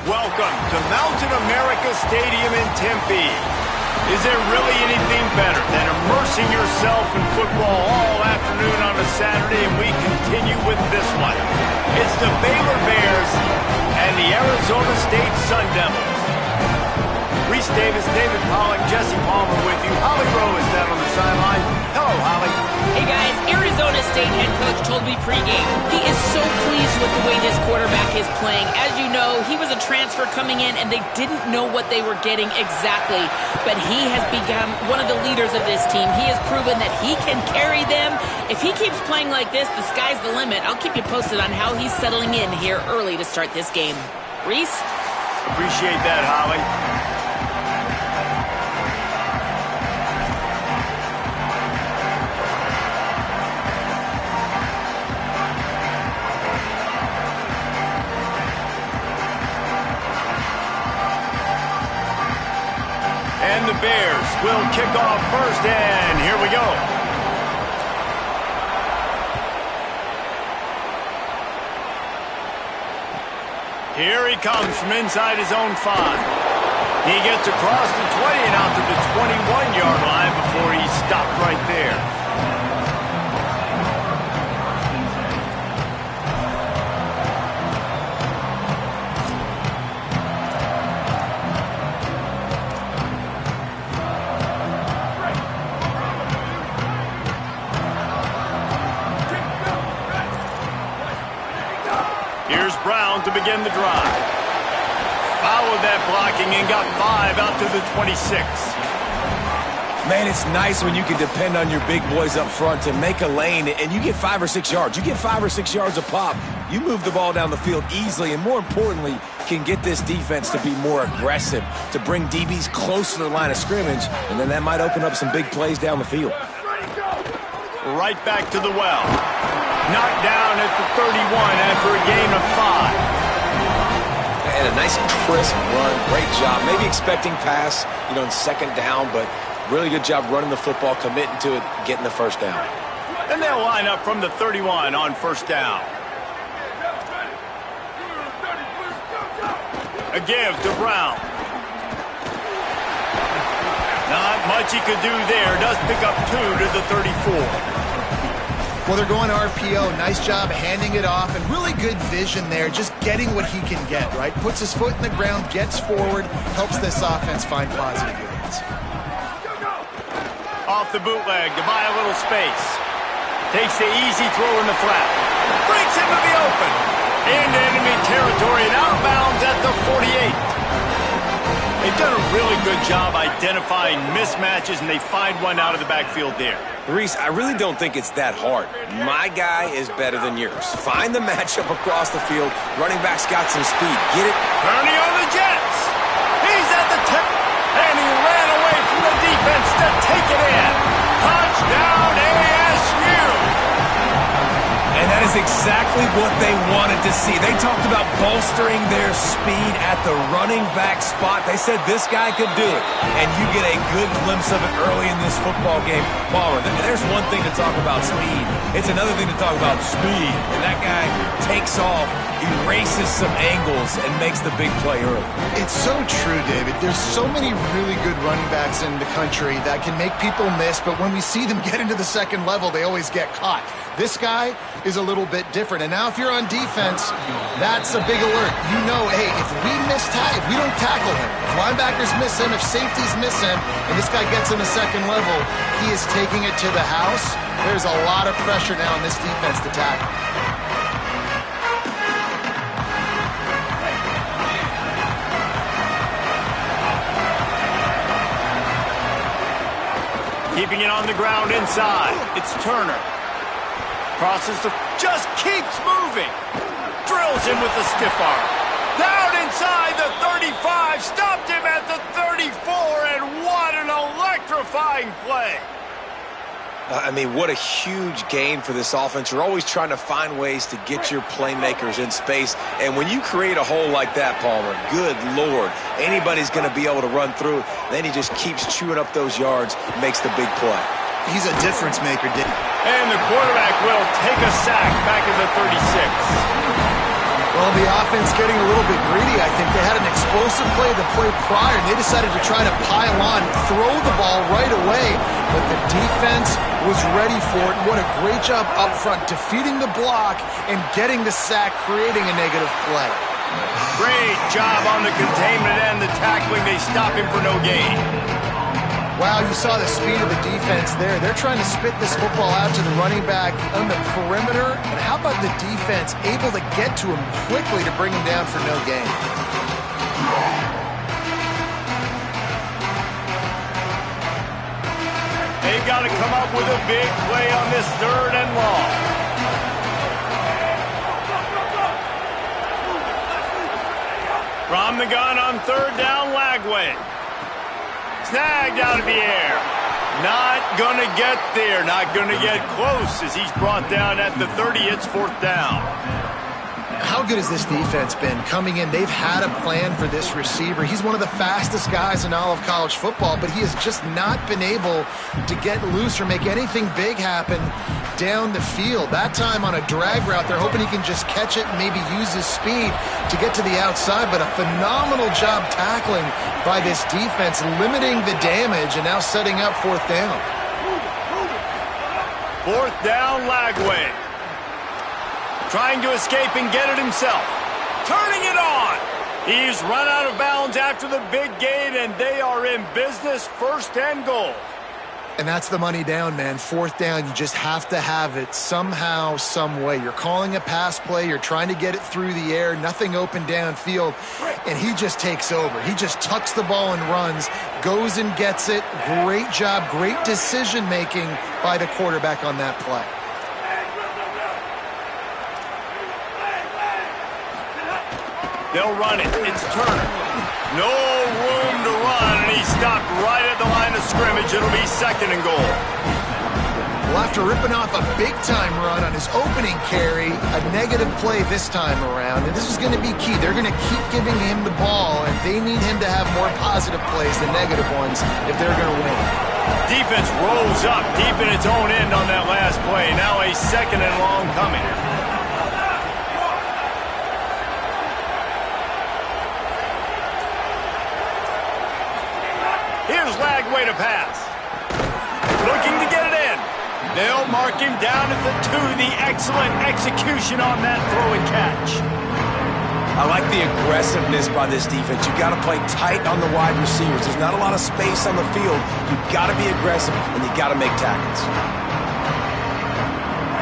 Welcome to Mountain America Stadium in Tempe. Is there really anything better than immersing yourself in football all afternoon on a Saturday, and we continue with this one. It's the Baylor Bears and the Arizona State Sun Devils. Reese Davis, David Pollack, Jesse Palmer with you. Holly Rowe is down on the sideline. Hello, Holly. Hey, guys. Arizona State head coach told me pregame he is so pleased with the way this quarterback is playing. As you know, he was a transfer coming in, and they didn't know what they were getting exactly. But he has become one of the leaders of this team. He has proven that he can carry them. If he keeps playing like this, the sky's the limit. I'll keep you posted on how he's settling in here early to start this game. Reese? Appreciate that, Holly. And the Bears will kick off first, and here we go. Here he comes from inside his own 5. He gets across the 20 and out to the 21-yard line before he stopped right there. Here's Brown to begin the drive. Followed that blocking and got 5 out to the 26. Man, it's nice when you can depend on your big boys up front to make a lane and you get 5 or 6 yards. You get 5 or 6 yards a pop. You move the ball down the field easily and, more importantly, can get this defense to be more aggressive, to bring DBs close to the line of scrimmage, and then that might open up some big plays down the field. Right back to the well. Knocked down at the 31 after a gain of 5. And a nice crisp run. Great job. Maybe expecting pass, in second down, but really good job running the football, committing to it, getting the first down. And they'll line up from the 31 on first down. A give to Brown. Not much he could do there. Does pick up 2 to the 34. Well, they're going RPO. Nice job handing it off, and really good vision there, just getting what he can get, right? Puts his foot in the ground, gets forward, helps this offense find positive units. Off the bootleg to buy a little space. Takes the easy throw in the flat. Breaks into the open. Into enemy territory and outbounds at the 48. They've done a really good job identifying mismatches, and they find one out of the backfield there. Reese, I really don't think it's that hard. My guy is better than yours. Find the matchup across the field. Running back's got some speed. Get it? Kearney on the Jets. He's at the tip, and he ran away from the defense to take it in. Touchdown, ASU. And that is exactly what they wanted to see. They talked about bolstering their speed at the running back spot. They said this guy could do it. And you get a good glimpse of it early in this football game. Palmer, there's one thing to talk about speed. It's another thing to talk about speed. And that guy takes off, erases some angles, and makes the big play early. It's so true, David. There's so many really good running backs in the country that can make people miss, but when we see them get into the second level, they always get caught. This guy is a little bit different. And now if you're on defense, that's a big alert. You know, hey, if we don't tackle him, if linebackers miss him, if safeties miss him, and this guy gets in the second level, he is taking it to the house. There's a lot of pressure now on this defense to tackle. Keeping it on the ground inside. It's Turner. Crosses the... just keeps moving. Drills him with the stiff arm. Down inside the 35. Stopped him at the 34. And what an electrifying play. I mean, what a huge gain for this offense. You're always trying to find ways to get your playmakers in space. And when you create a hole like that, Palmer, good Lord, anybody's going to be able to run through. Then he just keeps chewing up those yards, makes the big play. He's a difference maker, Dick. And the quarterback will take a sack back at the 36. Well, Well, the offense getting a little bit greedy, I think. They had an explosive play the play prior, and they decided to try to pile on, throw the ball right away, but the defense was ready for it. What a great job up front, defeating the block and getting the sack, creating a negative play. Great job on the containment and the tackling. They stop him for no gain. Wow, you saw the speed of the defense there. They're trying to spit this football out to the running back on the perimeter. And how about the defense able to get to him quickly to bring him down for no gain? They've got to come up with a big play on this 3rd and long. From the gun on 3rd down, Lagway. Snagged out of the air. Not going to get there. Not going to get close as he's brought down at the 30. It's 4th down. How good has this defense been coming in? They've had a plan for this receiver. He's one of the fastest guys in all of college football, but he has just not been able to get loose or make anything big happen down the field. That time on a drag route, they're hoping he can just catch it and maybe use his speed to get to the outside, but a phenomenal job tackling by this defense, limiting the damage and now setting up 4th down. 4th down, Lagway. Trying to escape and get it himself. Turning it on. He's run out of bounds after the big gain, and they are in business. 1st and goal. And that's the money down, man. 4th down, you just have to have it somehow, some way. You're calling a pass play. You're trying to get it through the air. Nothing open downfield. And he just takes over. He just tucks the ball and runs, goes and gets it. Great job, great decision-making by the quarterback on that play. They'll run it. It's Turner. No room to run, and he stopped right at the line of scrimmage. It'll be 2nd and goal. Well, after ripping off a big-time run on his opening carry, a negative play this time around, and this is going to be key. They're going to keep giving him the ball, and they need him to have more positive plays than negative ones if they're going to win. Defense rolls up deep in its own end on that last play. Now a 2nd and long coming. Here's Lagway to pass. Looking to get it in. They'll mark him down at the 2. The excellent execution on that throw and catch. I like the aggressiveness by this defense. You've got to play tight on the wide receivers. There's not a lot of space on the field. You've got to be aggressive, and you've got to make tackles.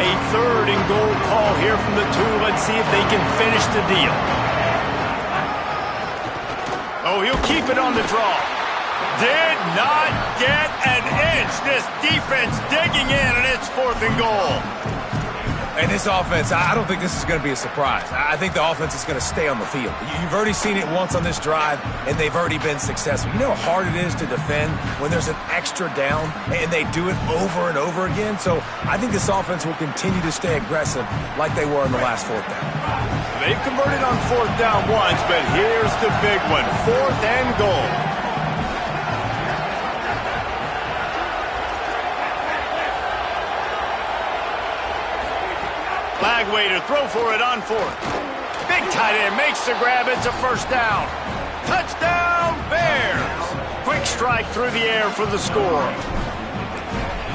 A 3rd and goal call here from the 2. Let's see if they can finish the deal. Oh, he'll keep it on the draw. Did not get an inch. This defense digging in, and it's 4th and goal. And this offense, I don't think this is going to be a surprise. I think the offense is going to stay on the field. You've already seen it once on this drive, and they've already been successful. You know how hard it is to defend when there's an extra down, and they do it over and over again? So I think this offense will continue to stay aggressive like they were in the last 4th down. They've converted on 4th down once, but here's the big one. 4th and goal. Lagway to throw for it on 4th. Big tight end makes the grab. It's a 1st down. Touchdown, Bears. Quick strike through the air for the score.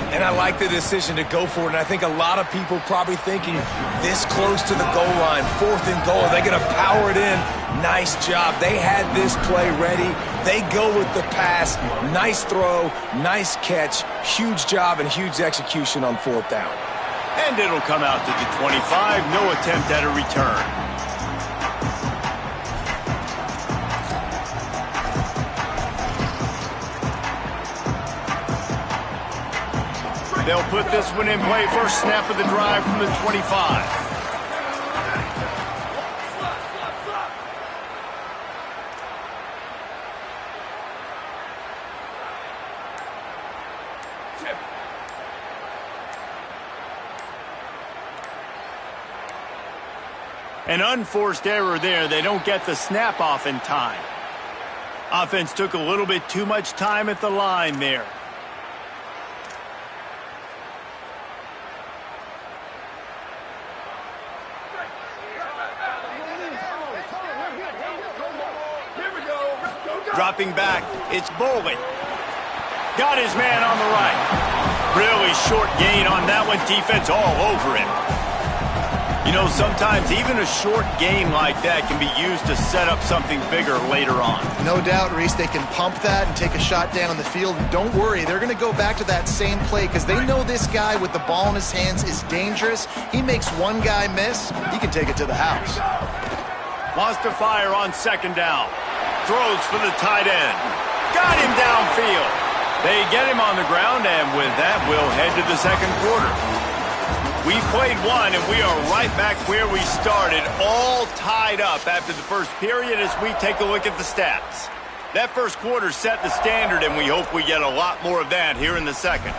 And I like the decision to go for it. And I think a lot of people probably thinking this close to the goal line, 4th and goal, are they going to power it in? Nice job. They had this play ready. They go with the pass. Nice throw, nice catch. Huge job and huge execution on 4th down. And it'll come out to the 25. No attempt at a return. They'll put this one in play. First snap of the drive from the 25. An unforced error there. They don't get the snap off in time. Offense took a little bit too much time at the line there. Dropping back, it's Boley. Got his man on the right. Really short gain on that one. Defense all over him. You know, sometimes even a short gain like that can be used to set up something bigger later on. No doubt, Reese, they can pump that and take a shot down the field. And don't worry, they're going to go back to that same play because they know this guy with the ball in his hands is dangerous. He makes one guy miss, he can take it to the house. Wants to fire on second down. Throws for the tight end. Got him downfield. They get him on the ground, and with that, we'll head to the second quarter. We played one, and we are right back where we started, all tied up after the first period as we take a look at the stats. That first quarter set the standard, and we hope we get a lot more of that here in the second.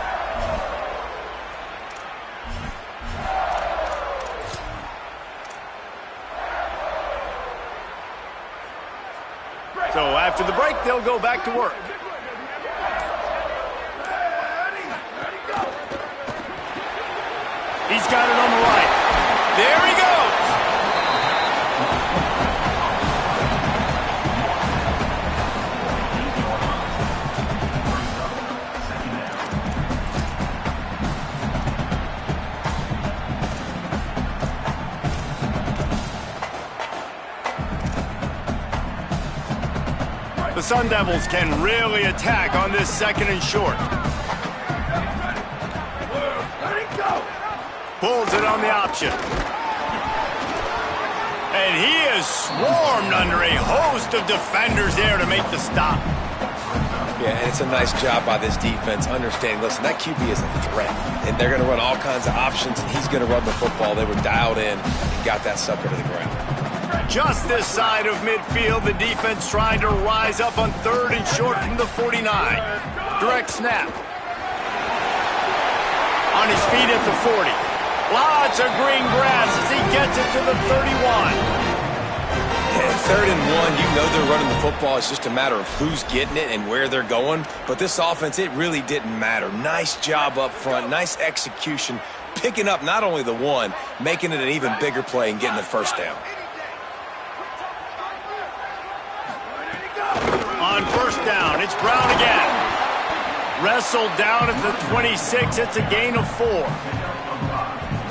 So after the break, they'll go back to work. He's got it on the right. There he goes. The Sun Devils can really attack on this second and short. Pulls it on the option. And he is swarmed under a host of defenders there to make the stop. Yeah, and it's a nice job by this defense understanding, listen, that QB is a threat. And they're going to run all kinds of options, and he's going to run the football. They were dialed in and got that sucker to the ground. Just this side of midfield, the defense trying to rise up on third and short from the 49. Direct snap. On his feet at the 40. Lots of green grass as he gets it to the 31. Yeah, third and one, you know they're running the football. It's just a matter of who's getting it and where they're going. But this offense, it really didn't matter. Nice job up front, nice execution, picking up not only the one, making it an even bigger play and getting the first down. On first down, it's Brown again. Wrestled down at the 26. It's a gain of 4.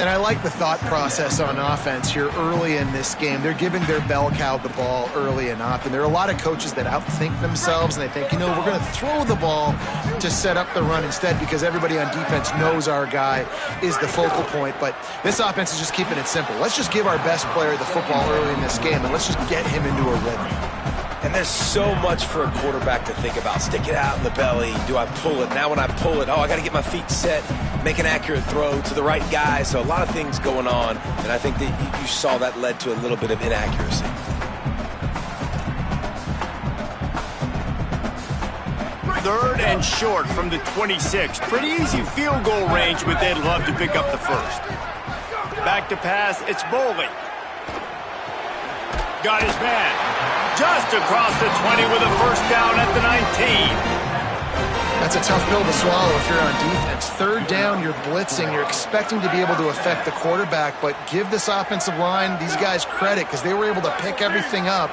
And I like the thought process on offense here early in this game. They're giving their bell cow the ball early enough. And there are a lot of coaches that outthink themselves, and they think, you know, we're going to throw the ball to set up the run instead because everybody on defense knows our guy is the focal point. But this offense is just keeping it simple. Let's just give our best player the football early in this game, and let's just get him into a rhythm. And there's so much for a quarterback to think about. Stick it out in the belly. Do I pull it? Now when I pull it, I got to get my feet set, make an accurate throw to the right guy. So a lot of things going on, and I think that you saw that led to a little bit of inaccuracy. Third and short from the 26. Pretty easy field goal range, but they'd love to pick up the first. Back to pass, it's Boley. Got his man. Just across the 20 with a first down at the 19. That's a tough pill to swallow if you're on defense. Third down, you're blitzing. You're expecting to be able to affect the quarterback, but give this offensive line, these guys, credit because they were able to pick everything up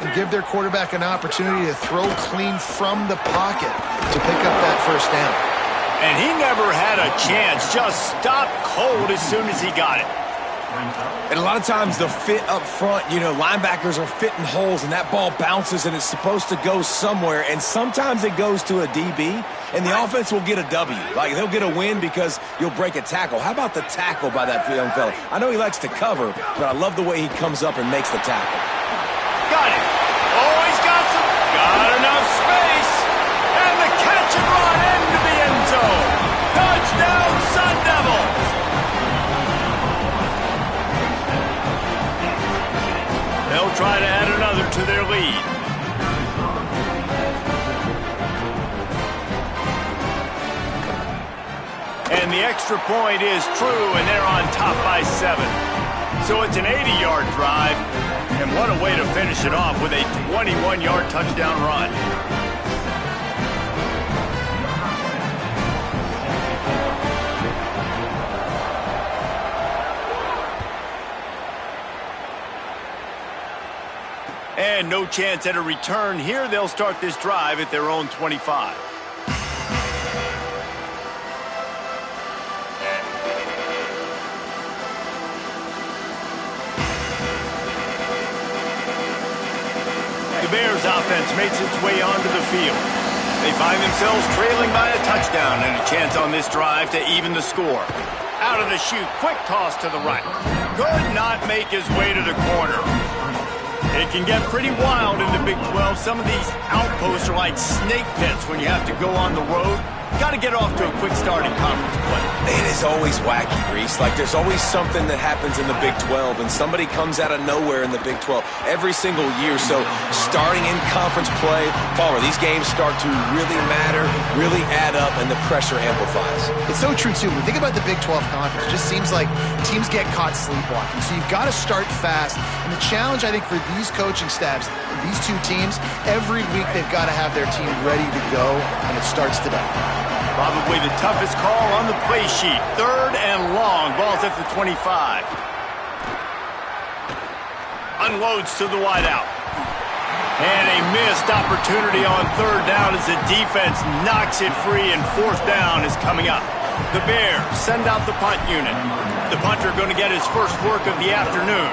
and give their quarterback an opportunity to throw clean from the pocket to pick up that first down. And he never had a chance. Just stopped cold as soon as he got it. And a lot of times the fit up front, you know, linebackers are fitting holes and that ball bounces and it's supposed to go somewhere. And sometimes it goes to a DB and the offense will get a W. Like they'll get a win because you'll break a tackle. How about the tackle by that young fella? I know he likes to cover, but I love the way he comes up and makes the tackle. Got it. Oh, he's got enough space. And the catch and run into the end zone. Touchdown, Sun Devils. They'll try to add another to their lead. And the extra point is true, and they're on top by 7. So it's an 80-yard drive, and what a way to finish it off with a 21-yard touchdown run. And no chance at a return here. They'll start this drive at their own 25. The Bears offense makes its way onto the field. They find themselves trailing by a touchdown and a chance on this drive to even the score. Out of the chute, quick toss to the right. Could not make his way to the corner. It can get pretty wild in the Big 12. Some of these outposts are like snake pits when you have to go on the road. Got to get off to a quick start in conference play. It is always wacky, Reese. Like, there's always something that happens in the Big 12, and somebody comes out of nowhere in the Big 12 every single year. So, starting in conference play, Palmer, these games start to really matter, really add up, and the pressure amplifies. It's so true, too. When you think about the Big 12 conference, it just seems like teams get caught sleepwalking. So, you've got to start fast. And the challenge, I think, for these coaching staffs, these two teams, every week they've got to have their team ready to go, and it starts today. Probably the toughest call on the play sheet. 3rd and long. Ball's at the 25. Unloads to the wideout. And a missed opportunity on 3rd down as the defense knocks it free, and 4th down is coming up. The Bears send out the punt unit. The punter going to get his first work of the afternoon.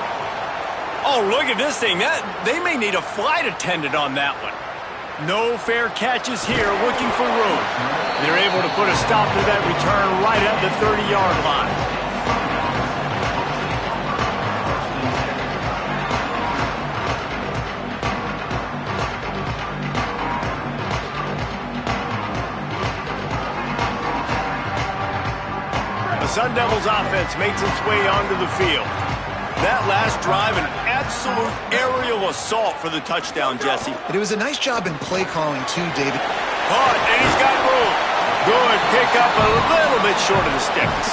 Oh, look at this thing. They may need a flight attendant on that one. No fair catches here, looking for room. They're able to put a stop to that return right at the 30-yard line. The Sun Devils offense makes its way onto the field. That last drive, an absolute aerial assault for the touchdown, Jesse. But it was a nice job in play calling, too, David. Caught, and he's got room. Good pick up, a little bit short of the sticks.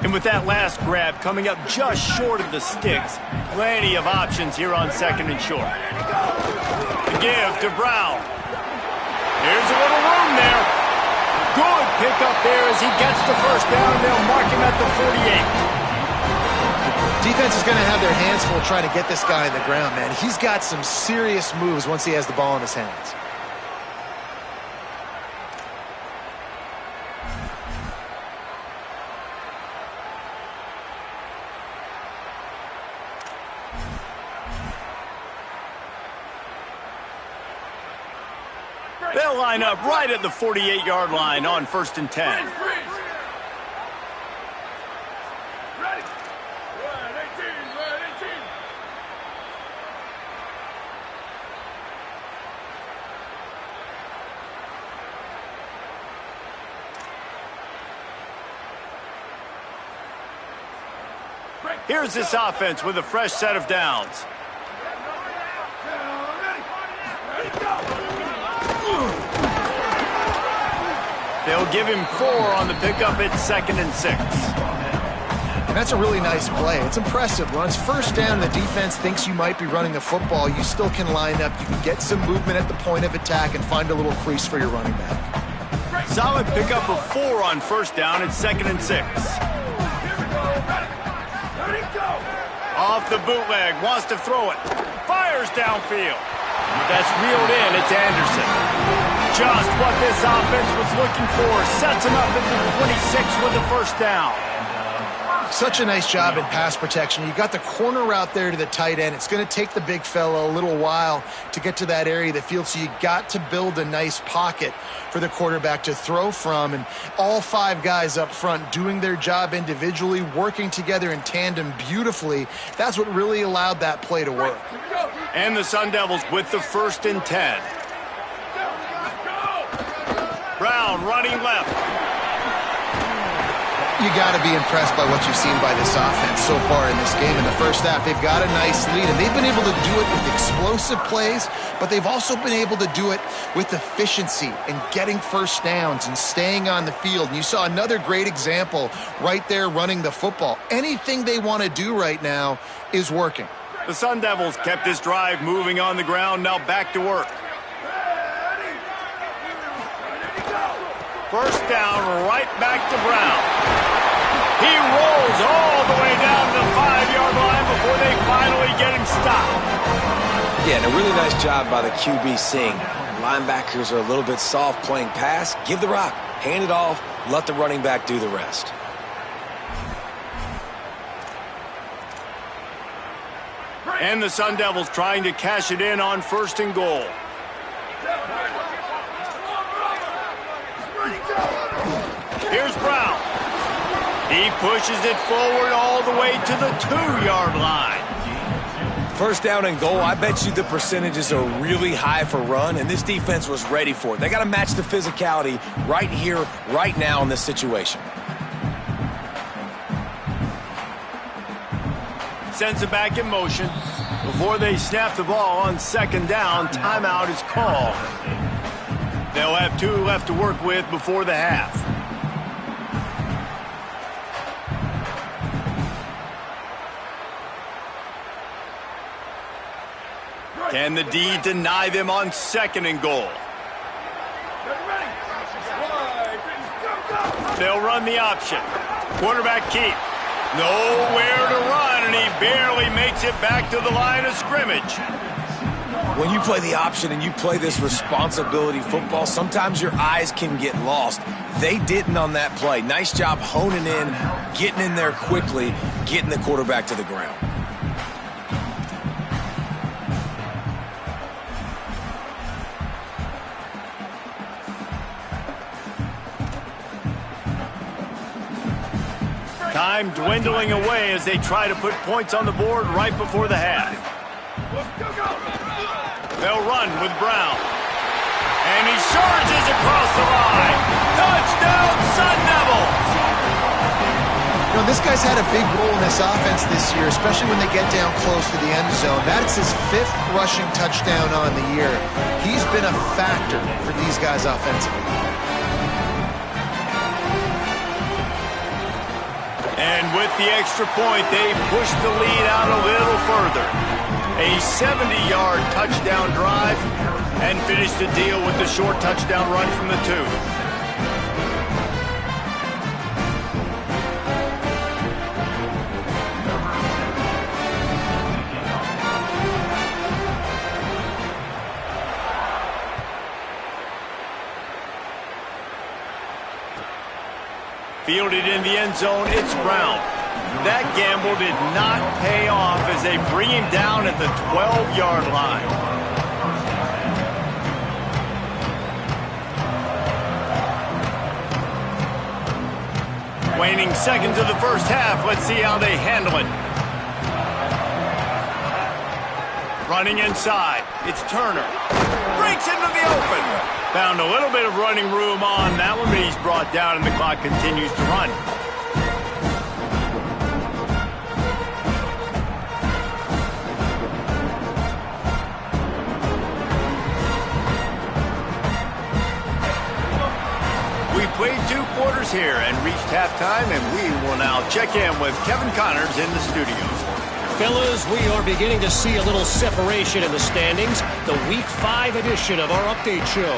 And with that last grab coming up just short of the sticks, plenty of options here on 2nd and short. The give to Brown. There's a little room there. Good pick up there as he gets the first down. They'll mark him at the 48. Defense is going to have their hands full trying to get this guy on the ground, man. He's got some serious moves once he has the ball in his hands. They'll line up right at the 48-yard line on 1st and 10. Here's this offense with a fresh set of downs. They'll give him 4 on the pickup at 2nd and 6. And that's a really nice play. It's impressive. When it's 1st down, the defense thinks you might be running the football. You still can line up. You can get some movement at the point of attack and find a little crease for your running back. Solid pickup of 4 on 1st down at 2nd and 6. Off the bootleg, wants to throw it. Fires downfield. That's reeled in. It's Anderson. Just what this offense was looking for. Sets him up at the 26 with the first down. Such a nice job in pass protection. You got the corner route there to the tight end. It's going to take the big fella a little while to get to that area of the field, so you got to build a nice pocket for the quarterback to throw from. And all 5 guys up front doing their job individually, working together in tandem beautifully. That's what really allowed that play to work. And the Sun Devils with the 1st and 10. Brown running left. You got to be impressed by what you've seen by this offense so far in this game. In the first half, they've got a nice lead, and they've been able to do it with explosive plays, but they've also been able to do it with efficiency and getting first downs and staying on the field. And you saw another great example right there running the football. Anything they want to do right now is working. The Sun Devils kept this drive moving on the ground, now back to work. First down, right back to Brown. He rolls all the way down to the 5-yard line before they finally get him stopped. Yeah, and a really nice job by the QB seeing linebackers are a little bit soft playing pass. Give the rock, hand it off, let the running back do the rest. And the Sun Devils trying to cash it in on 1st and goal. Here's Brown. He pushes it forward all the way to the 2-yard line. First down and goal, I bet you the percentages are really high for run, and this defense was ready for it. They got to match the physicality right here, right now in this situation. Sends it back in motion. Before they snap the ball on 2nd down, timeout is called. They'll have 2 left to work with before the half. Can the D deny them on 2nd and goal? They'll run the option. Quarterback keep. Nowhere to run, and he barely makes it back to the line of scrimmage. When you play the option and you play this responsibility football, sometimes your eyes can get lost. They didn't on that play. Nice job honing in, getting in there quickly, getting the quarterback to the ground. Time dwindling away as they try to put points on the board right before the half. They'll run with Brown. And he charges across the line. Touchdown, Sun Devils! You know, this guy's had a big role in this offense this year, especially when they get down close to the end zone. That's his 5th rushing touchdown on the year. He's been a factor for these guys offensively. And with the extra point, they push the lead out a little further. A 70-yard touchdown drive and finish the deal with the short touchdown run from the 2. Fielded in the end zone, it's Brown. That gamble did not pay off as they bring him down at the 12-yard line. Waning seconds of the first half. Let's see how they handle it. Running inside. It's Turner. Breaks into the open. Found a little bit of running room on that one, but he's brought down and the clock continues to run. We played 2 quarters here and reached halftime, and we will now check in with Kevin Connors in the studio. Fellas, we are beginning to see a little separation in the standings. The Week 5 edition of our update show.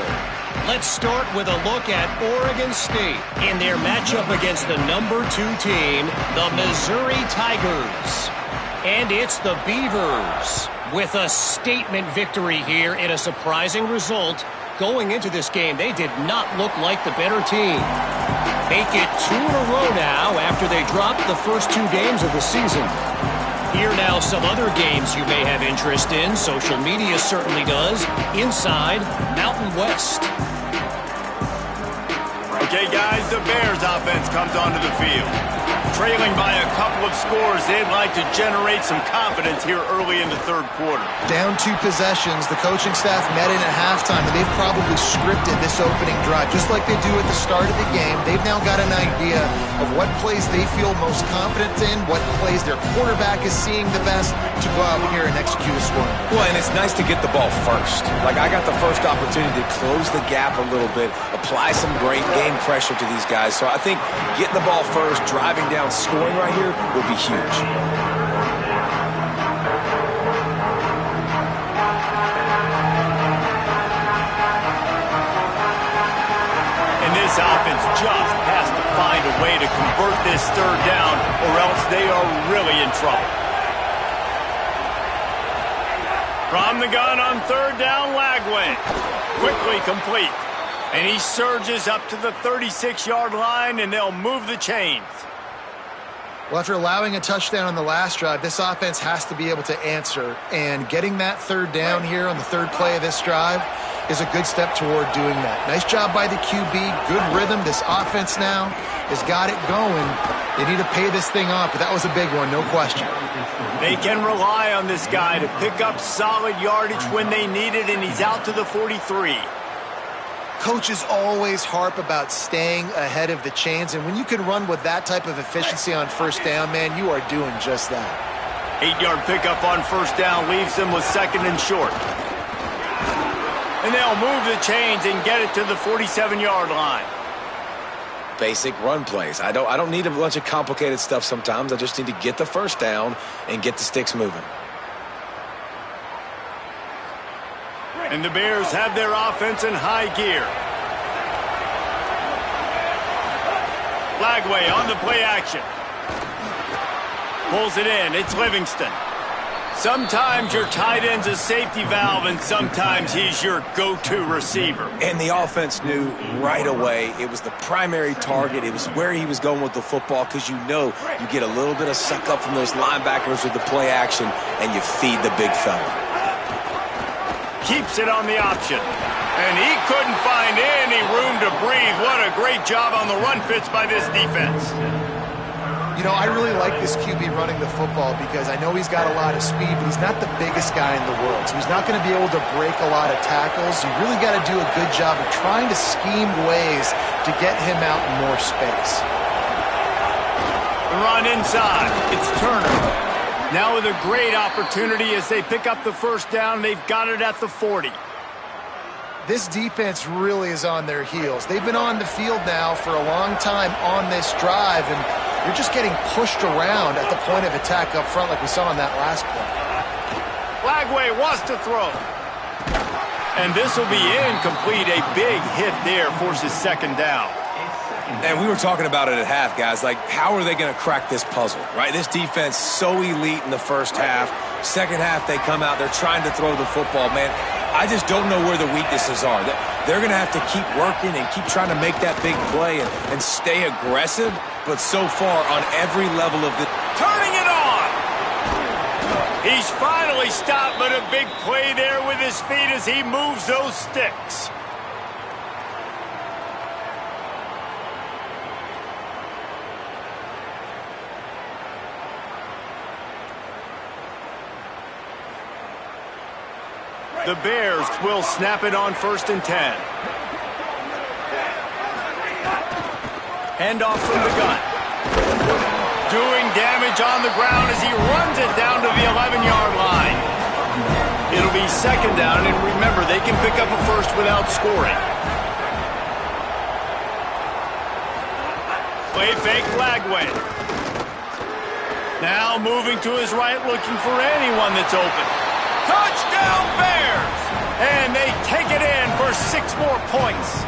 Let's start with a look at Oregon State in their matchup against the number 2 team, the Missouri Tigers. And it's the Beavers with a statement victory here in a surprising result. Going into this game, they did not look like the better team. Make it 2 in a row now after they dropped the first 2 games of the season. Here now some other games you may have interest in. Social media certainly does. Inside Mountain West. Okay, guys, the Bears offense comes onto the field. Trailing by a couple of scores, they'd like to generate some confidence here early in the third quarter. Down 2 possessions, the coaching staff met in at halftime, and they've probably scripted this opening drive. Just like they do at the start of the game, they've now got an idea of what plays they feel most confident in, what plays their quarterback is seeing the best to go out here and execute a score. Well, and it's nice to get the ball first. Like, I got the first opportunity to close the gap a little bit, apply some great game pressure to these guys. So I think getting the ball first, driving down, scoring right here would be huge. And this offense just has to find a way to convert this third down, or else they are really in trouble. From the gun on third down, Lagway. Quickly complete. And he surges up to the 36-yard line, and they'll move the chains. Well, after allowing a touchdown on the last drive, this offense has to be able to answer. And getting that third down here on the third play of this drive is a good step toward doing that. Nice job by the QB. Good rhythm. This offense now has got it going. They need to pay this thing off, but that was a big one, no question. They can rely on this guy to pick up solid yardage when they need it, and he's out to the 43. Coaches always harp about staying ahead of the chains, and when you can run with that type of efficiency on first down, man, you are doing just that. 8-yard pickup on first down leaves them with second and short. And they'll move the chains and get it to the 47-yard line. Basic run plays. I don't need a bunch of complicated stuff sometimes. I just need to get the first down and get the sticks moving. And the Bears have their offense in high gear. Lagway on the play action. Pulls it in. It's Livingston. Sometimes your tight end's a safety valve, and sometimes he's your go-to receiver. And the offense knew right away it was the primary target. It was where he was going with the football, because you know you get a little bit of suck up from those linebackers with the play action, and you feed the big fella. Keeps it on the option. And he couldn't find any room to breathe. What a great job on the run fits by this defense. You know, I really like this QB running the football because I know he's got a lot of speed, but he's not the biggest guy in the world. So he's not going to be able to break a lot of tackles. You really got to do a good job of trying to scheme ways to get him out in more space. The run inside. It's Turner. Now with a great opportunity as they pick up the first down. They've got it at the 40. This defense really is on their heels. They've been on the field now for a long time on this drive, and you're just getting pushed around at the point of attack up front like we saw on that last play. Lagway wants to throw. And this will be incomplete. A big hit there forces second down. And we were talking about it at half, guys. Like, how are they going to crack this puzzle, right? This defense so elite in the first half. Second half, they come out. They're trying to throw the football, man. I just don't know where the weaknesses are. They're going to have to keep working and keep trying to make that big play and stay aggressive. But so far, on every level of the... Turning it on! He's finally stopped, but a big play there with his feet as he moves those sticks. The Bears will snap it on first and 10. Handoff from the gun. Doing damage on the ground as he runs it down to the 11-yard line. It'll be second down, and remember, they can pick up a first without scoring. Play fake Lagway. Now moving to his right, looking for anyone that's open. Touchdown Bears! And they take it in for 6 more points.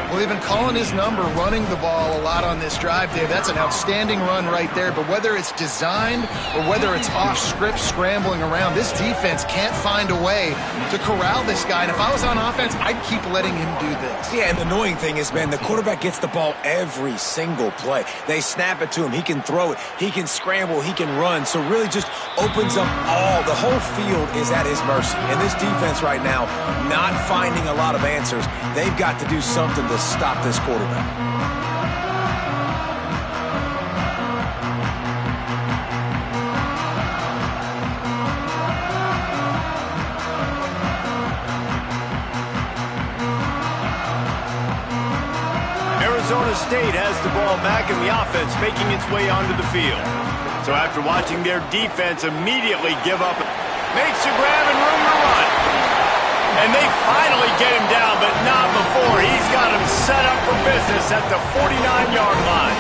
Well, they've been calling his number, running the ball a lot on this drive, Dave. That's an outstanding run right there. But whether it's designed or whether it's off script, scrambling around, this defense can't find a way to corral this guy. And if I was on offense, I'd keep letting him do this. Yeah, and the annoying thing is, man, the quarterback gets the ball every single play. They snap it to him. He can throw it. He can scramble. He can run. So really just opens up the whole field is at his mercy. And this defense right now, not finding a lot of answers. They've got to do something to stop this quarterback. the ball back and the offense making its way onto the field. So after watching their defense immediately give up, makes a grab and room to run. And they finally get him down, but not before. He's got him set up for business at the 49-yard line.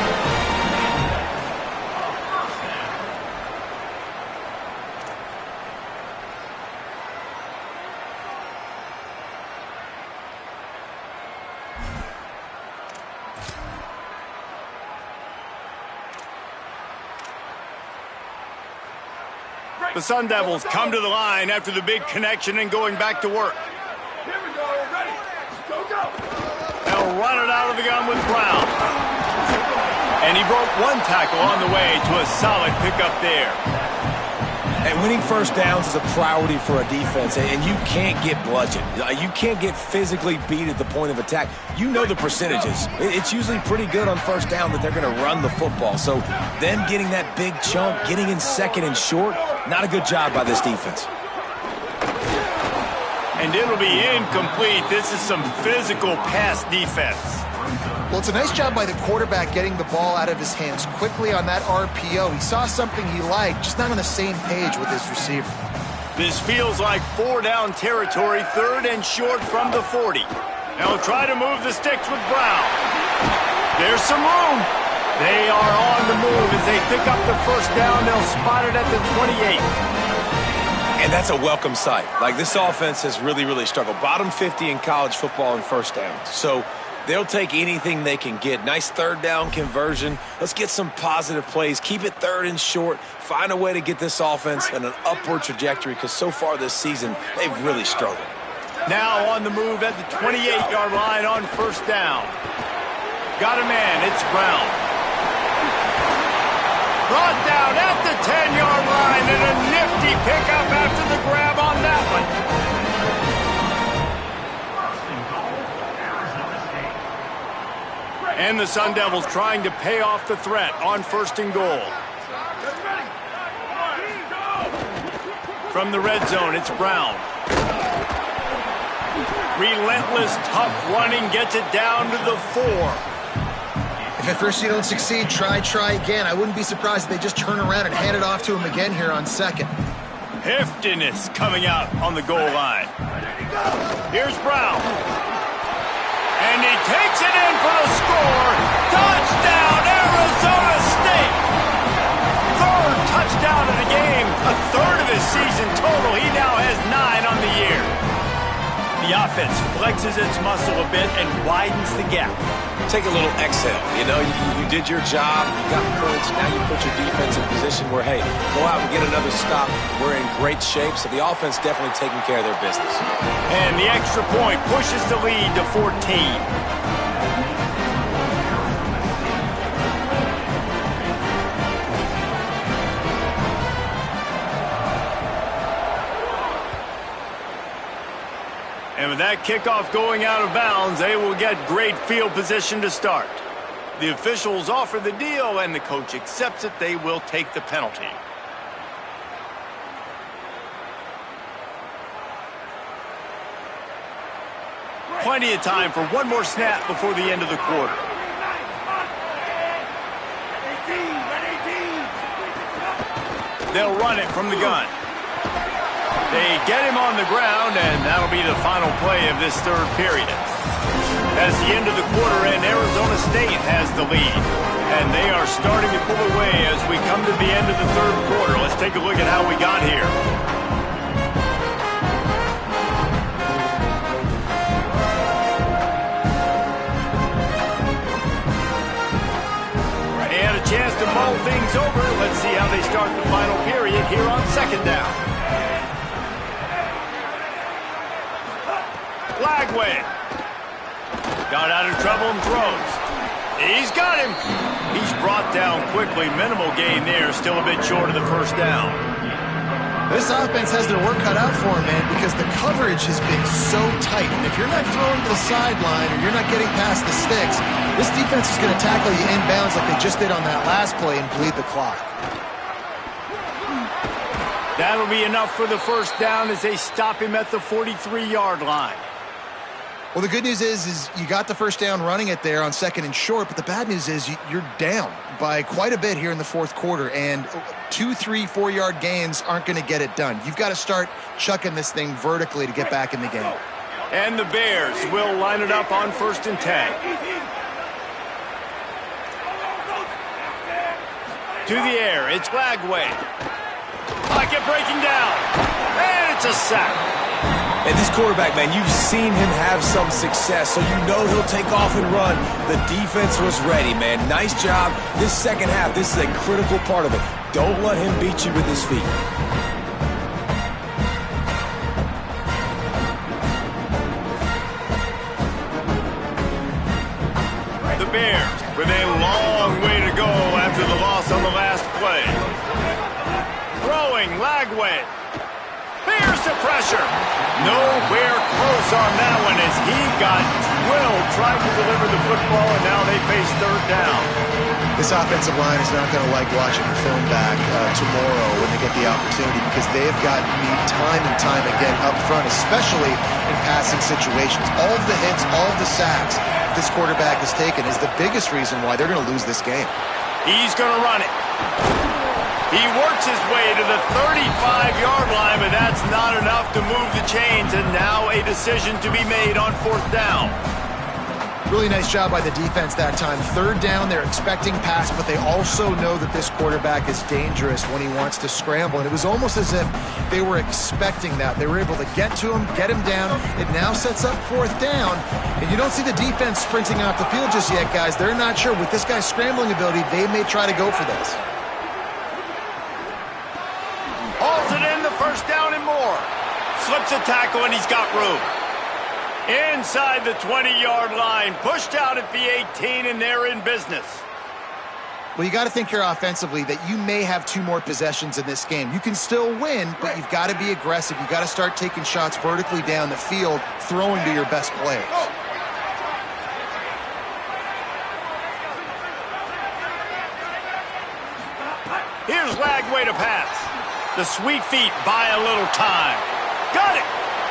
The Sun Devils come to the line after the big connection and going back to work. Here we go, ready, go, go. They'll run it out of the gun with Brown. And he broke one tackle on the way to a solid pickup there. And winning first downs is a priority for a defense, and you can't get bludgeoned. You can't get physically beat at the point of attack. You know the percentages. It's usually pretty good on first down that they're going to run the football. So them getting that big chunk, getting in second and short, not a good job by this defense. And it'll be incomplete. This is some physical pass defense. Well, it's a nice job by the quarterback getting the ball out of his hands quickly on that RPO. He saw something he liked, just not on the same page with his receiver. This feels like 4-down territory, 3rd and short from the 40. Now try to move the sticks with Brown. There's some room. They are on the move as they pick up the first down. They'll spot it at the 28. And that's a welcome sight. Like, this offense has really, really struggled. Bottom 50 in college football in first downs. So they'll take anything they can get. Nice 3rd down conversion. Let's get some positive plays. Keep it 3rd and short. Find a way to get this offense in an upward trajectory, because so far this season, they've really struggled. Now on the move at the 28-yard line on first down. Got a man. It's Brown. Brought down at the 10-yard line, and a nifty pickup after the grab on that one. And the Sun Devils trying to pay off the threat on 1st and goal. From the red zone, it's Brown. Relentless, tough running, gets it down to the 4. If at first you don't succeed, try again. I wouldn't be surprised if they just turn around and hand it off to him again here on 2nd. Heftiness coming out on the goal line. Here's Brown. And he takes it in for the score. Touchdown, Arizona State. 3rd touchdown of the game. A 3rd of his season total. He now has 9 on the year. The offense flexes its muscle a bit and widens the gap. Take a little exhale. You know, you did your job. You got courage. Now you put your defense in position where, hey, go out and get another stop. We're in great shape. So the offense definitely taking care of their business. And the extra point pushes the lead to 14. And with that kickoff going out of bounds, they will get great field position to start. The officials offer the deal, and the coach accepts it. They will take the penalty. Plenty of time for one more snap before the end of the quarter. They'll run it from the gun. They get him on the ground, and that'll be the final play of this 3rd period. That's the end of the quarter, and Arizona State has the lead. And they are starting to pull away as we come to the end of the 3rd quarter. Let's take a look at how we got here. They had a chance to mull things over. Let's see how they start the final period here on 2nd down. Lagway got out of trouble and throws. He's got him. He's brought down quickly. Minimal gain there. Still a bit short of the first down. This offense has their work cut out for them, man, because the coverage has been so tight. And if you're not throwing to the sideline or you're not getting past the sticks, this defense is going to tackle you inbounds like they just did on that last play and bleed the clock. That'll be enough for the first down as they stop him at the 43-yard line. Well, the good news is you got the first down running it there on 2nd and short, but the bad news is you're down by quite a bit here in the fourth quarter, and 2, 3, 4-yard gains aren't going to get it done. You've got to start chucking this thing vertically to get back in the game. And the Bears will line it up on 1st and 10. To the air, it's Lagway. Pocket breaking down, and it's a sack. And this quarterback, man, you've seen him have some success, so you know he'll take off and run. The defense was ready, man. Nice job. This second half, this is a critical part of it. Don't let him beat you with his feet. The Bears with a long way to go after the loss on the last play. Throwing Lagway. Here's the pressure. Nowhere close on that one as he got drilled trying to deliver the football, and now they face 3rd down. This offensive line is not going to like watching the film back tomorrow when they get the opportunity, because they have gotten beat time and time again up front, especially in passing situations. All of the hits, all of the sacks this quarterback has taken is the biggest reason why they're going to lose this game. He's going to run it. He works his way to the 35-yard line, but that's not enough to move the chains, and now a decision to be made on 4th down. Really nice job by the defense that time. 3rd down, they're expecting pass, but they also know that this quarterback is dangerous when he wants to scramble, and it was almost as if they were expecting that. They were able to get to him, get him down. It now sets up 4th down, and you don't see the defense sprinting off the field just yet, guys. They're not sure. With this guy's scrambling ability, they may try to go for this. Hauls it in, the 1st down and more. Slips a tackle, and he's got room. Inside the 20-yard line, pushed out at the 18, and they're in business. Well, you got to think here offensively that you may have 2 more possessions in this game. You can still win, but you've got to be aggressive. You've got to start taking shots vertically down the field, throwing to your best players. Here's Lagway to pass. The sweet feet buy a little time. Got it!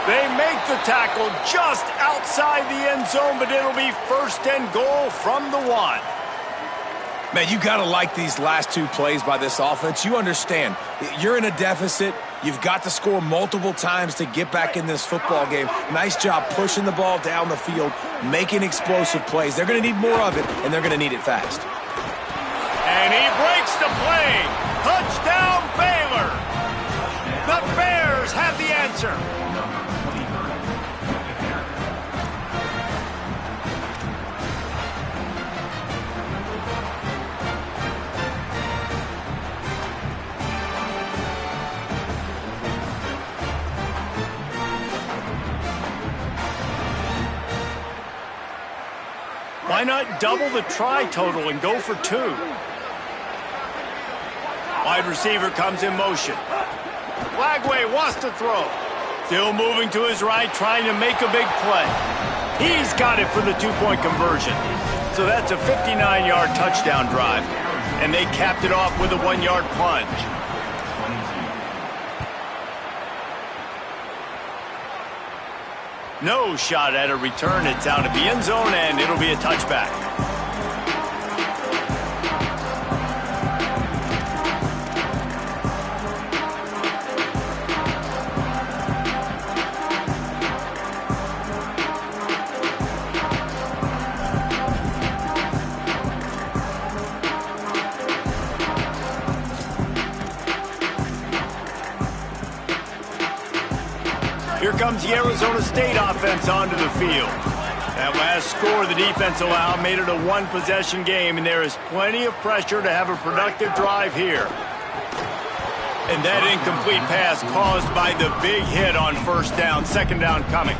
They make the tackle just outside the end zone, but it'll be 1st and goal from the 1. Man, you got to like these last 2 plays by this offense. You understand, you're in a deficit. You've got to score multiple times to get back in this football game. Nice job pushing the ball down the field, making explosive plays. They're going to need more of it, and they're going to need it fast. And he breaks the play. Touchdown, Baylor. The Bears have the answer. Why not double the try total and go for 2? Wide receiver comes in motion. Lagway wants to throw. Still moving to his right, trying to make a big play. He's got it for the 2-point conversion. So that's a 59-yard touchdown drive. And they capped it off with a 1-yard plunge. No shot at a return. It's out of the end zone, and it'll be a touchback. Here comes the Arizona State offense onto the field. That last score the defense allowed made it a 1-possession game, and there is plenty of pressure to have a productive drive here. And that incomplete pass caused by the big hit on 1st down, 2nd down coming.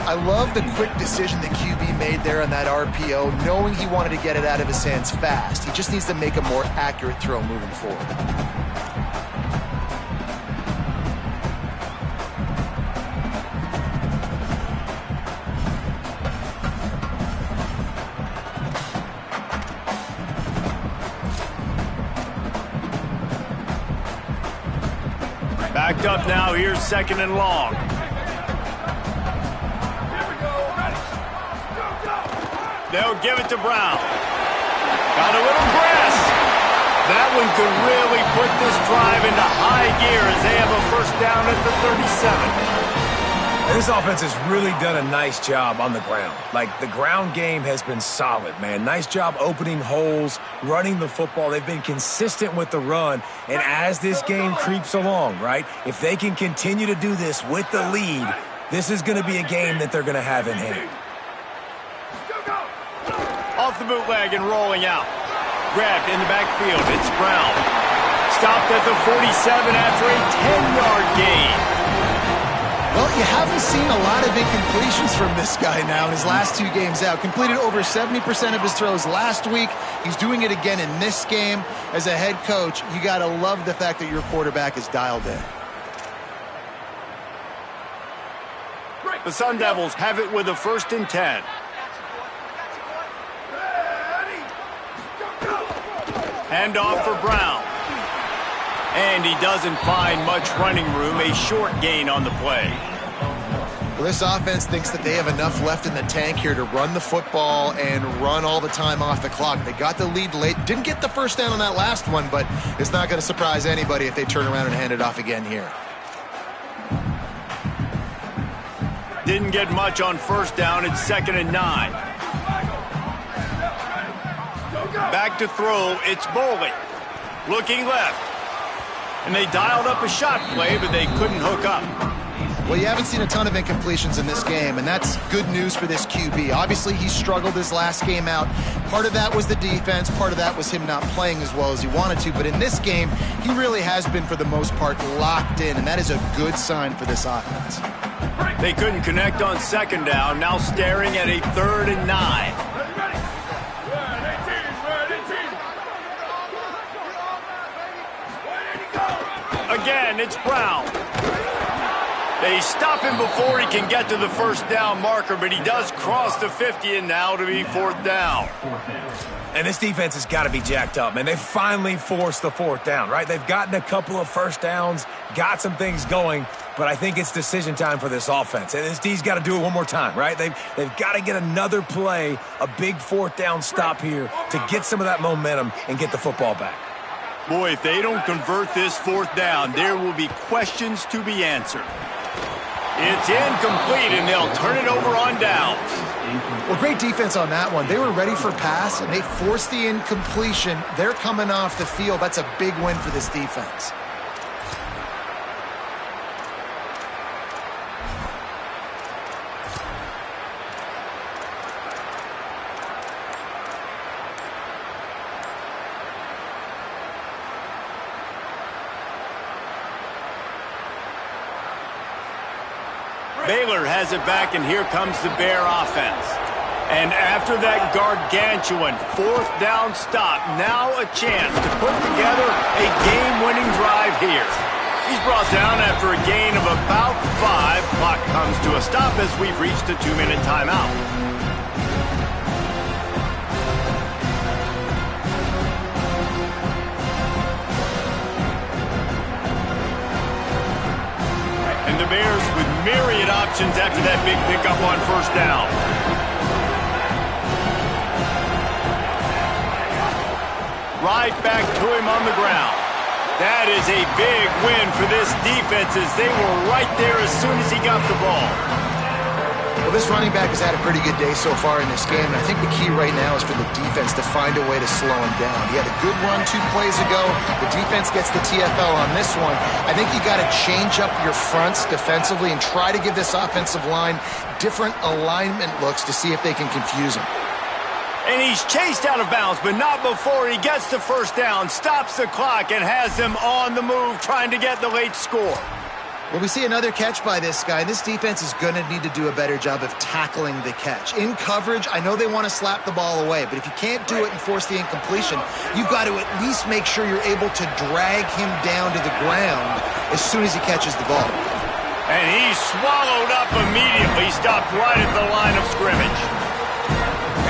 I love the quick decision the QB made there on that RPO, knowing he wanted to get it out of his hands fast. He just needs to make a more accurate throw moving forward. Backed up now, here's 2nd and long. Here we go, ready. They'll give it to Brown. Got a little press. That one could really put this drive into high gear as they have a first down at the 37. And this offense has really done a nice job on the ground. Like, the ground game has been solid, man. Nice job opening holes, running the football. They've been consistent with the run. And as this game creeps along, right, if they can continue to do this with the lead, this is going to be a game that they're going to have in hand. Off the bootleg and rolling out. Grabbed in the backfield. It's Brown. Stopped at the 47 after a 10-yard gain. Well, you haven't seen a lot of incompletions from this guy now in his last 2 games out. Completed over 70% of his throws last week. He's doing it again in this game. As a head coach, you got to love the fact that your quarterback is dialed in. The Sun Devils have it with a 1st and 10. Handoff for Brown. And he doesn't find much running room, a short gain on the play. Well, this offense thinks that they have enough left in the tank here to run the football and run all the time off the clock. They got the lead late. Didn't get the first down on that last one, but it's not going to surprise anybody if they turn around and hand it off again here. Didn't get much on first down. It's 2nd and 9. Back to throw. It's Boley. Looking left. And they dialed up a shot play, but they couldn't hook up. Well, you haven't seen a ton of incompletions in this game, and that's good news for this QB. Obviously, he struggled his last game out. Part of that was the defense. Part of that was him not playing as well as he wanted to. But in this game, he really has been, for the most part, locked in, and that is a good sign for this offense. They couldn't connect on 2nd down. Now staring at a 3rd and 9. Again, it's Brown. They stop him before he can get to the first down marker, but he does cross the 50 and now to be 4th down. And this defense has got to be jacked up, man. They finally forced the 4th down, right? They've gotten a couple of first downs, got some things going, but I think it's decision time for this offense. And this D's got to do it one more time, right? They've got to get another play, a big 4th down stop here to get some of that momentum and get the football back. Boy, if they don't convert this 4th down, there will be questions to be answered. It's incomplete, and they'll turn it over on downs. Well, great defense on that one. They were ready for pass, and they forced the incompletion. They're coming off the field. That's a big win for this defense. Baylor has it back, and here comes the Bear offense. And after that gargantuan 4th down stop, now a chance to put together a game-winning drive here. He's brought down after a gain of about 5. Clock comes to a stop as we've reached a 2-minute timeout. And the Bears with myriad options after that big pickup on first down. Right back to him on the ground. That is a big win for this defense as they were right there as soon as he got the ball. Well, this running back has had a pretty good day so far in this game, and I think the key right now is for the defense to find a way to slow him down. He had a good run 2 plays ago. The defense gets the TFL on this one. I think you got to change up your fronts defensively and try to give this offensive line different alignment looks to see if they can confuse him. And he's chased out of bounds, but not before he gets the first down, stops the clock, and has them on the move trying to get the late score. Well, we see another catch by this guy. This defense is going to need to do a better job of tackling the catch. In coverage, I know they want to slap the ball away, but if you can't do it and force the incompletion, you've got to at least make sure you're able to drag him down to the ground as soon as he catches the ball. And he's swallowed up immediately, stopped right at the line of scrimmage.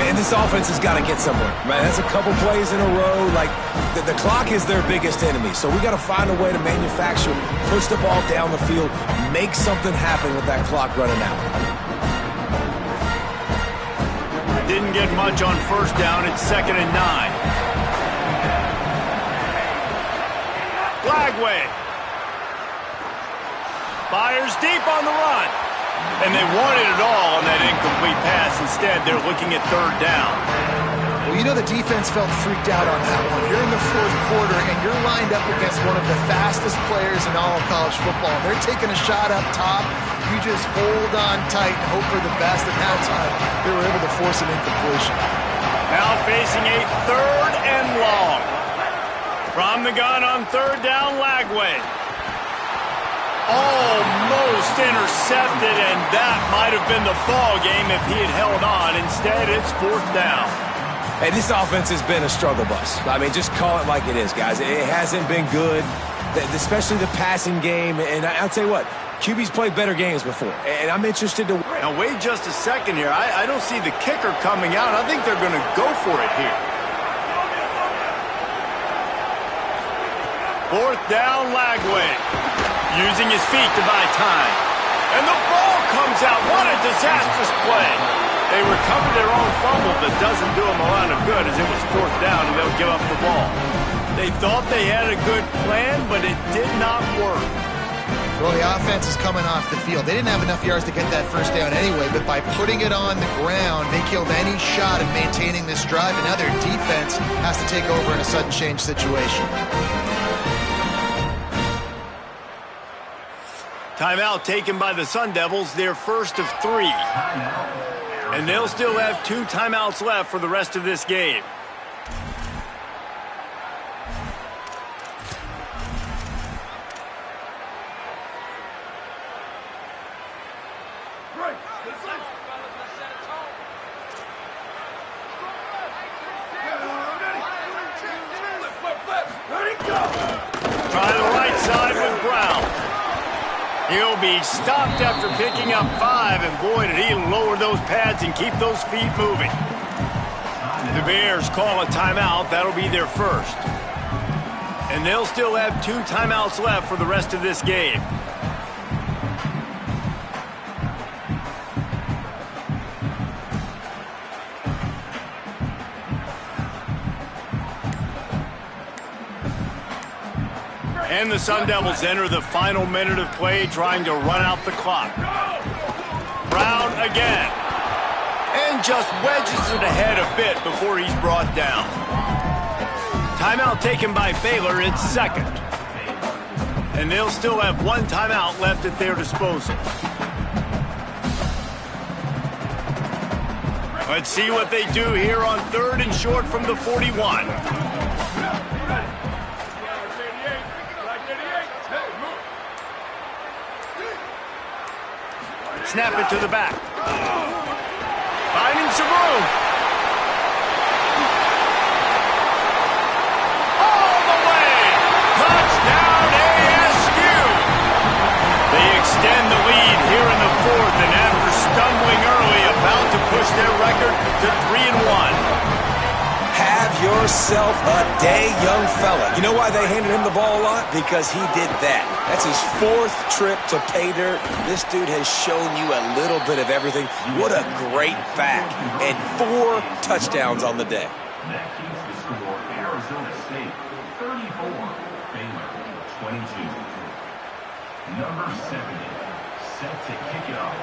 And this offense has got to get somewhere, right? That's a couple plays in a row. Like, the clock is their biggest enemy. So we got to find a way to manufacture, push the ball down the field, make something happen with that clock running out. didn't get much on first down. It's 2nd and 9. Lagway fires deep on the run. And they wanted it all on that incomplete pass. Instead, they're looking at 3rd down. Well, you know the defense felt freaked out on that one. You're in the 4th quarter, and you're lined up against one of the fastest players in all of college football. They're taking a shot up top. You just hold on tight and hope for the best. At that time, they were able to force an incompletion. Now facing a 3rd and long. From the gun on 3rd down, Lagway. Almost intercepted, and that might have been the ball game if he had held on. Instead, it's 4th down. Hey, this offense has been a struggle bus. I mean, just call it like it is, guys. It hasn't been good, especially the passing game. And I'll tell you what, QB's played better games before, and I'm interested to... Now, wait just a second here. I don't see the kicker coming out. I think they're going to go for it here. 4th down, Lagway. Using his feet to buy time. And the ball comes out. What a disastrous play. They recovered their own fumble, but doesn't do them a lot of good as it was 4th down and they'll give up the ball. They thought they had a good plan, but it did not work. Well, the offense is coming off the field. They didn't have enough yards to get that first down anyway, but by putting it on the ground, they killed any shot at maintaining this drive, and now their defense has to take over in a sudden change situation. Timeout taken by the Sun Devils, their first of 3. And they'll still have 2 timeouts left for the rest of this game. Try the right side with Brown. He'll be stopped after picking up 5, and boy, did he lower those pads and keep those feet moving. The Bears call a timeout. That'll be their first. And they'll still have 2 timeouts left for the rest of this game. And the Sun Devils enter the final minute of play, trying to run out the clock. Brown again. And just wedges it ahead a bit before he's brought down. Timeout taken by Baylor. It's 2nd. And they'll still have 1 timeout left at their disposal. Let's see what they do here on 3rd and short from the 41. Snap it to the back. Finding some room. All the way. Touchdown ASU. They extend the lead here in the 4th, and after stumbling early, about to push their record to 3-1. Have yourself a day, young fella. You know why they handed him the ball a lot? Because he did that. That's his 4th trip to pay dirt. This dude has shown you a little bit of everything. What a great back. And 4 touchdowns on the day. That keeps the score Arizona State 34, Baylor 22. Number 70, set to kick it off.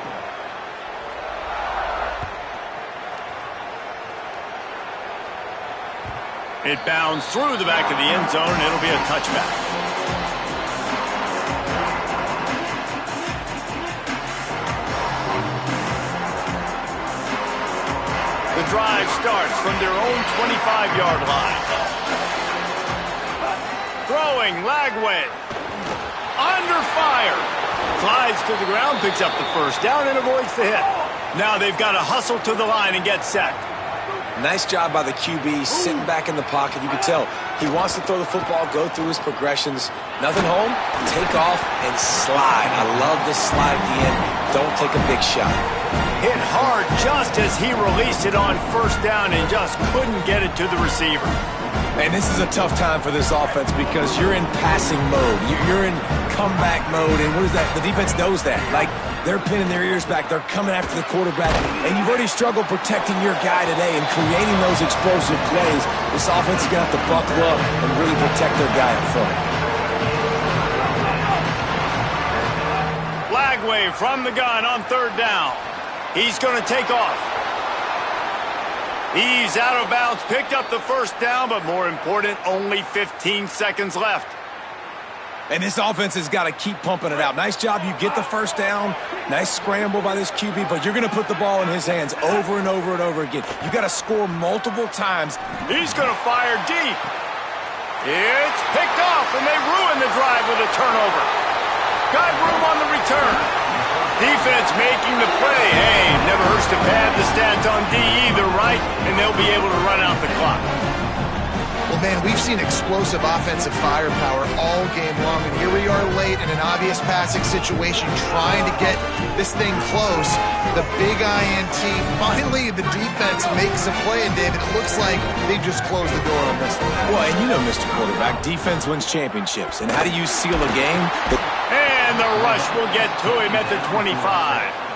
It bounds through the back of the end zone, and it'll be a touchback. The drive starts from their own 25-yard line. Throwing, Lagway. Under fire. Glides to the ground, picks up the first down, and avoids the hit. Now they've got to hustle to the line and get sacked. Nice job by the QB, sitting back in the pocket. You can tell he wants to throw the football, go through his progressions. Nothing home, take off, and slide. I love this slide at the end. Don't take a big shot. Hit hard just as he released it on first down and just couldn't get it to the receiver. And this is a tough time for this offense because you're in passing mode. You're in comeback mode, and what is that? The defense knows that. Like, they're pinning their ears back. They're coming after the quarterback, and you've already struggled protecting your guy today and creating those explosive plays. This offense is going to have to buckle up and really protect their guy up front. Flag wave from the gun on 3rd down. He's going to take off. He's out of bounds, picked up the 1st down, but more important, only 15 seconds left. And this offense has got to keep pumping it out. Nice job. You get the 1st down. Nice scramble by this QB, but you're going to put the ball in his hands over and over and over again. You got to score multiple times. He's going to fire deep. It's picked off, and they ruin the drive with a turnover. Got room on the return. Defense making the play. Hey, never hurts to pad the stats on D either, right? And they'll be able to run out the clock. Well, man, we've seen explosive offensive firepower all game long, and here we are late in an obvious passing situation trying to get this thing close. The big INT, finally the defense makes a play, and David, it looks like they just closed the door on this one. Well, and you know, Mr. Quarterback, defense wins championships. And how do you seal a game? And the rush will get to him at the 25.